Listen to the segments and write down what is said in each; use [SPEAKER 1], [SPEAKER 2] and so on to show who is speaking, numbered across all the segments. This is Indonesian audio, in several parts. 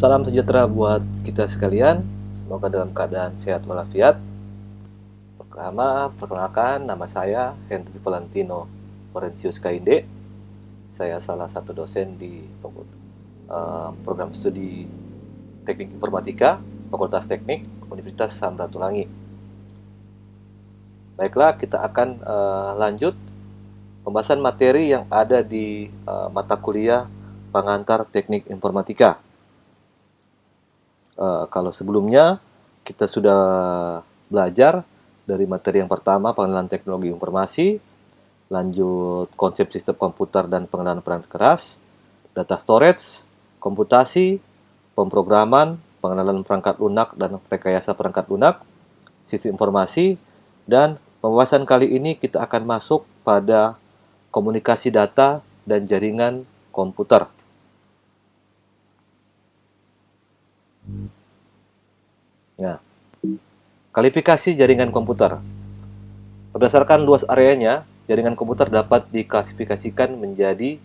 [SPEAKER 1] Salam sejahtera buat kita sekalian. Semoga dalam keadaan sehat walafiat. Perkenalkan, nama saya Henry Valentino Forensius KID. Saya salah satu dosen di program studi Teknik Informatika, Fakultas Teknik, Universitas Samratulangi. Baiklah, kita akan lanjut pembahasan materi yang ada di mata kuliah pengantar Teknik Informatika. Kalau sebelumnya kita sudah belajar dari materi yang pertama, pengenalan teknologi informasi, lanjut konsep sistem komputer dan pengenalan perangkat keras, data storage, komputasi, pemrograman, pengenalan perangkat lunak dan rekayasa perangkat lunak, sistem informasi, dan pembahasan kali ini kita akan masuk pada komunikasi data dan jaringan komputer. Nah, kualifikasi jaringan komputer. Berdasarkan luas areanya, jaringan komputer dapat diklasifikasikan menjadi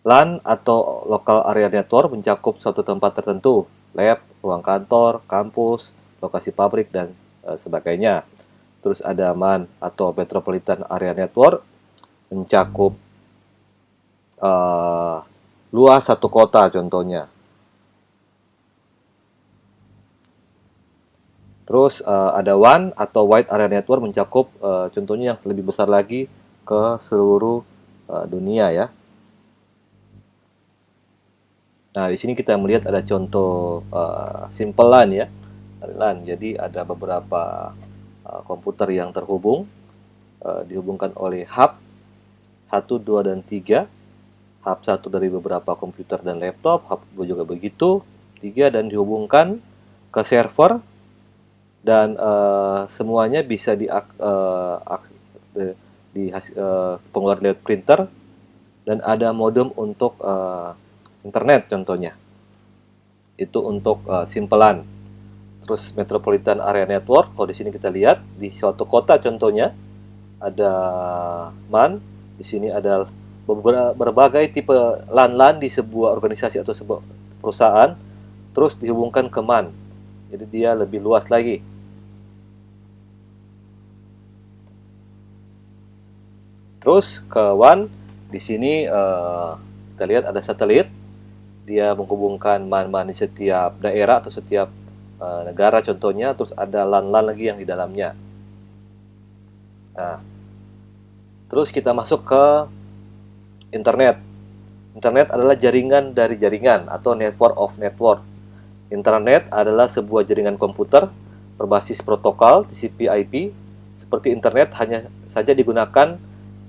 [SPEAKER 1] LAN atau Local Area Network, mencakup suatu tempat tertentu, lab, ruang kantor, kampus, lokasi pabrik, dan sebagainya. Terus ada MAN atau Metropolitan Area Network, mencakup luas satu kota contohnya. Terus ada WAN atau Wide Area Network, mencakup contohnya yang lebih besar lagi ke seluruh dunia ya. Nah, di sini kita melihat ada contoh simple LAN ya. LAN. Jadi ada beberapa komputer yang terhubung, dihubungkan oleh hub 1, 2, dan 3. Hub 1 dari beberapa komputer dan laptop, hub 2 juga begitu, 3, dan dihubungkan ke server. Dan semuanya bisa pengeluaran lewat printer, dan ada modem untuk internet contohnya. Itu untuk simple LAN. Terus Metropolitan Area Network, kalau di sini kita lihat di suatu kota contohnya ada MAN, di sini ada berbagai tipe LAN di sebuah organisasi atau sebuah perusahaan, terus dihubungkan ke MAN. Jadi dia lebih luas lagi. Terus ke WAN, di sini kita lihat ada satelit. Dia menghubungkan MAN-MAN di setiap daerah atau setiap negara contohnya. Terus ada LAN-LAN lagi yang di dalamnya. Nah, terus kita masuk ke internet. Internet adalah jaringan dari jaringan atau network of network. Internet adalah sebuah jaringan komputer berbasis protokol TCP/IP. Seperti internet hanya saja digunakan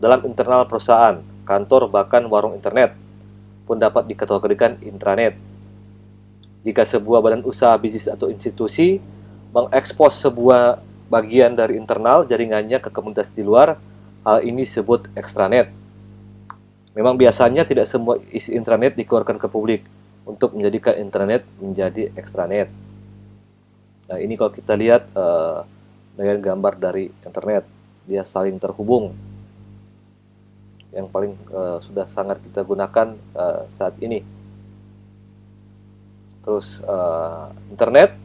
[SPEAKER 1] dalam internal perusahaan, kantor, bahkan warung internet pun dapat dikategorikan intranet. Jika sebuah badan usaha, bisnis, atau institusi mengekspos sebuah bagian dari internal jaringannya ke komunitas di luar, hal ini disebut extranet. Memang biasanya tidak semua isi intranet dikeluarkan ke publik untuk menjadikan intranet menjadi extranet. Nah, ini kalau kita lihat dengan gambar dari internet, dia saling terhubung. Yang paling sudah sangat kita gunakan saat ini. Terus internet,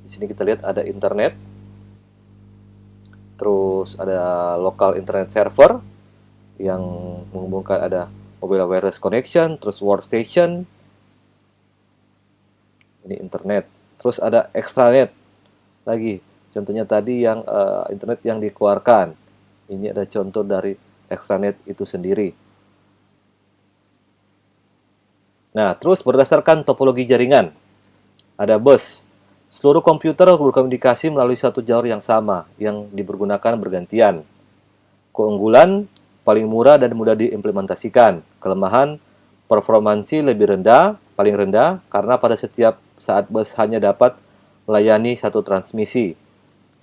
[SPEAKER 1] di sini kita lihat ada internet. Terus ada local internet server yang menghubungkan, ada mobile wireless connection, terus workstation. Ini internet. Terus ada extranet lagi. Contohnya tadi yang internet yang dikeluarkan. Ini ada contoh dari extranet itu sendiri. Nah, terus berdasarkan topologi jaringan, ada bus. Seluruh komputer berkomunikasi melalui satu jalur yang sama, yang dipergunakan bergantian. Keunggulan, paling murah dan mudah diimplementasikan. Kelemahan, performansi lebih rendah, paling rendah, karena pada setiap saat bus hanya dapat melayani satu transmisi.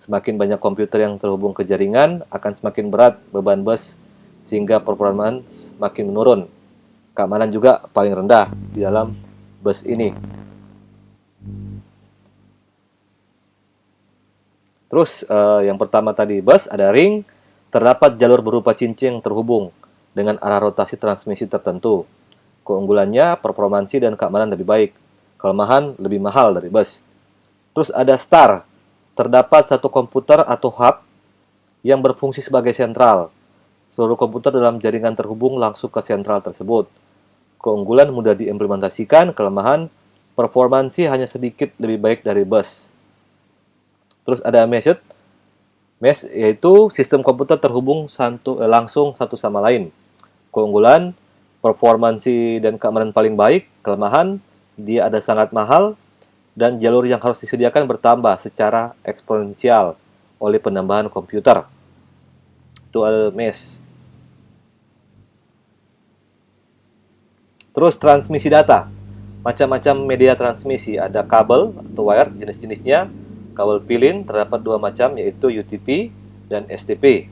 [SPEAKER 1] Semakin banyak komputer yang terhubung ke jaringan, akan semakin berat beban bus, sehingga performa semakin menurun. Keamanan juga paling rendah di dalam bus ini. Terus yang pertama tadi bus, ada ring, terdapat jalur berupa cincin terhubung dengan arah rotasi transmisi tertentu. Keunggulannya, performansi dan keamanan lebih baik. Kelemahan lebih mahal dari bus. Terus ada star. Terdapat satu komputer atau hub yang berfungsi sebagai sentral. Seluruh komputer dalam jaringan terhubung langsung ke sentral tersebut. Keunggulan mudah diimplementasikan, kelemahan performansi hanya sedikit lebih baik dari bus. Terus ada meshed. Mesh yaitu sistem komputer terhubung langsung satu sama lain. Keunggulan, performansi dan keamanan paling baik. Kelemahan, dia ada sangat mahal dan jalur yang harus disediakan bertambah secara eksponensial oleh penambahan komputer. Itu ada mesh. Terus transmisi data. Macam-macam media transmisi, ada kabel atau wire, jenis-jenisnya. Kabel pilin terdapat dua macam, yaitu UTP dan STP.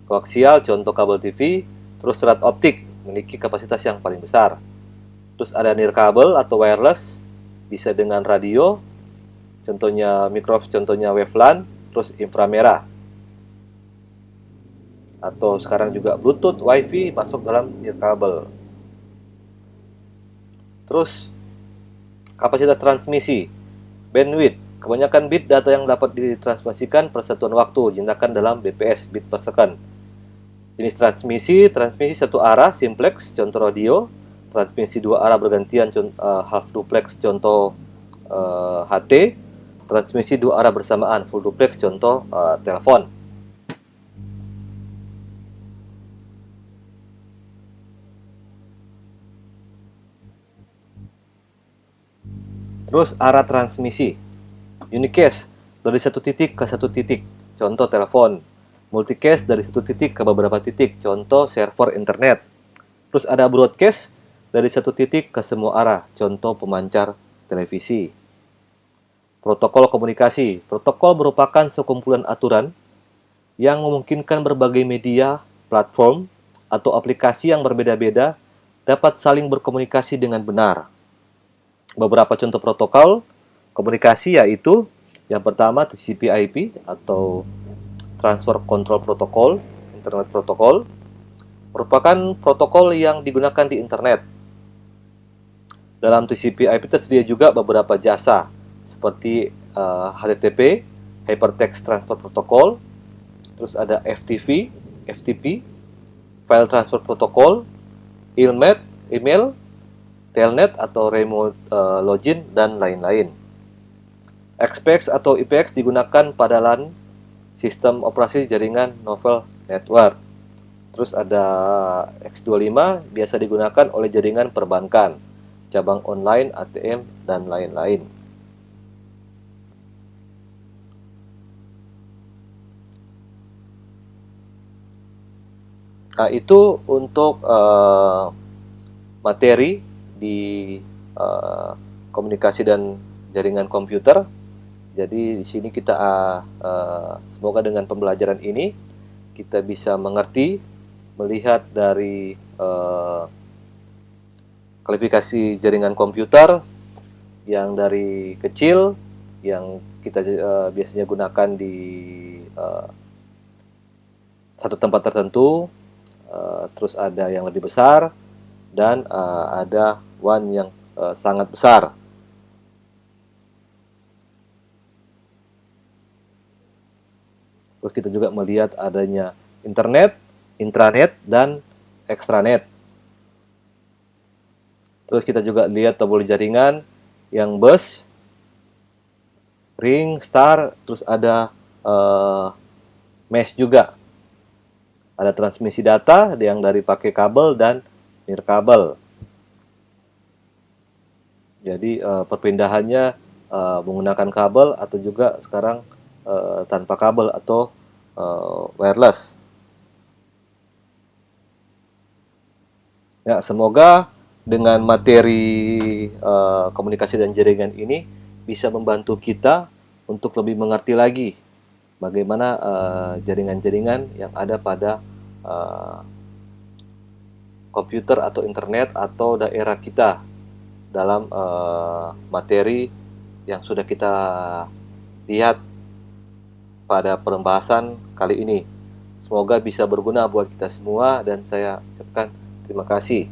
[SPEAKER 1] Koaksial, contoh kabel TV. Terus serat optik, memiliki kapasitas yang paling besar. Terus ada nirkabel atau wireless, bisa dengan radio, contohnya microwave, contohnya waveLAN. Terus inframerah. Atau sekarang juga Bluetooth, WiFi masuk dalam nirkabel. Terus kapasitas transmisi, bandwidth, kebanyakan bit data yang dapat ditransmisikan per satuan waktu, digunakan dalam bps, bit per second. Jenis transmisi satu arah, simplex, contoh radio. Transmisi dua arah bergantian, half duplex, contoh HT. Transmisi dua arah bersamaan, full duplex, contoh telepon. Terus arah transmisi, unicast, dari satu titik ke satu titik, contoh telepon. Multicast, dari satu titik ke beberapa titik, contoh server internet. Terus ada broadcast, dari satu titik ke semua arah, contoh pemancar televisi. Protokol komunikasi, protokol merupakan sekumpulan aturan yang memungkinkan berbagai media, platform, atau aplikasi yang berbeda-beda dapat saling berkomunikasi dengan benar. Beberapa contoh protokol komunikasi yaitu yang pertama TCP/IP atau Transfer Control Protocol, Internet Protocol, merupakan protokol yang digunakan di internet. Dalam TCP/IP tersedia juga beberapa jasa seperti HTTP, Hypertext Transfer Protocol, terus ada FTP, File Transfer Protocol, email, telnet atau remote login, dan lain-lain. XPX atau IPX digunakan pada LAN, sistem operasi jaringan novel network. Terus ada X25 biasa digunakan oleh jaringan perbankan, cabang online, ATM, dan lain-lain. Nah, itu untuk materi di komunikasi dan jaringan komputer. Jadi di sini kita semoga dengan pembelajaran ini kita bisa mengerti, melihat dari klasifikasi jaringan komputer yang dari kecil yang kita biasanya gunakan di satu tempat tertentu, terus ada yang lebih besar, dan ada WAN yang sangat besar. Terus kita juga melihat adanya internet, intranet, dan extranet. Terus kita juga lihat topologi jaringan yang bus, ring, star, terus ada mesh juga. Ada transmisi data yang dari pakai kabel dan nirkabel. Jadi perpindahannya menggunakan kabel atau juga sekarang tanpa kabel atau wireless. Ya, semoga dengan materi komunikasi dan jaringan ini bisa membantu kita untuk lebih mengerti lagi bagaimana jaringan-jaringan yang ada pada komputer atau internet atau daerah kita dalam materi yang sudah kita lihat pada pembahasan kali ini. Semoga bisa berguna buat kita semua dan saya ucapkan terima kasih.